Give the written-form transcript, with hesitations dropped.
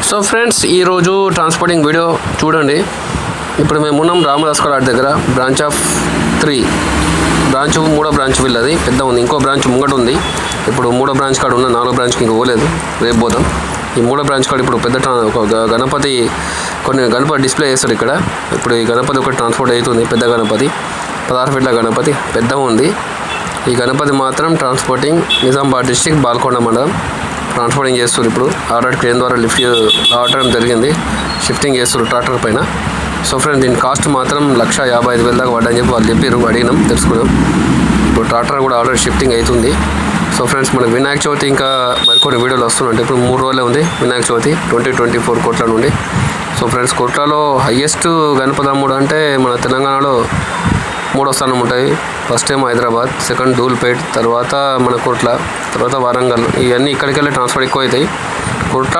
So friends, ఈరోజు transporting video చూడండి. ఇప్పుడు మేము ఉన్నాం రామదాస్ కాలేజ్ దగ్గర, బ్రాంచ్ ఆఫ్ 3 బ్రాంచ్, మూడో బ్రాంచ్ వీళ్ళది పెద్ద ఉంది. ఇంకో బ్రాంచ్ ముంగట ఉంది. ఇప్పుడు మూడో బ్రాంచ్ కాడ ఉన్న, 4వ బ్రాంచ్కి ఇంకా పోలేదు, రేపు పోదాం. ఈ మూడో బ్రాంచ్ కాడ ఇప్పుడు పెద్ద గణపతి, కొన్ని గణపతి డిస్ప్లే చేస్తారు ఇక్కడ. ఇప్పుడు ఈ గణపతి ఒకటి ట్రాన్స్పోర్ట్ అవుతుంది, పెద్ద గణపతి, 16 ఫీట్ల గణపతి పెద్దగా ఉంది. ఈ గణపతి మాత్రం ట్రాన్స్పోర్టింగ్ నిజామాబాద్ డిస్ట్రిక్ట్ బాల్కొండ మండలం ట్రాన్స్పోర్టింగ్ చేస్తారు. ఇప్పుడు ఆల్రెడీ క్రేన్ ద్వారా లిఫ్ట్ రావడం జరిగింది, షిఫ్టింగ్ చేస్తారు ట్రాక్టర్ పైన. సో ఫ్రెండ్స్, దీని కాస్ట్ మాత్రం 1,55,000 దాకా పడ్డని చెప్పి వాళ్ళు చెప్పారు, అడిగినాం, తెలుసుకున్నాం. ఇప్పుడు ట్రాక్టర్ కూడా ఆల్రెడీ షిఫ్టింగ్ అవుతుంది. సో ఫ్రెండ్స్, మనకు వినాయక చవితి ఇంకా మరికొన్ని వీడియోలు వస్తున్నాయి. ఇప్పుడు 3 రోజులే ఉంది వినాయక చవితి, 2024 కోట్ల నుండి. సో ఫ్రెండ్స్, కోట్లలో హయ్యెస్ట్ గణపతి అమ్ముడు అంటే మన తెలంగాణలో 3వ స్థానం ఉంటాయి. First time Hyderabad, second Dhoolpet, తర్వాత మన కోట్ల, తర్వాత వరంగల్. ఇవన్నీ ఇక్కడికి వెళ్ళి ట్రాన్స్ఫర్ ఎక్కువ అవుతాయి. కోట్ల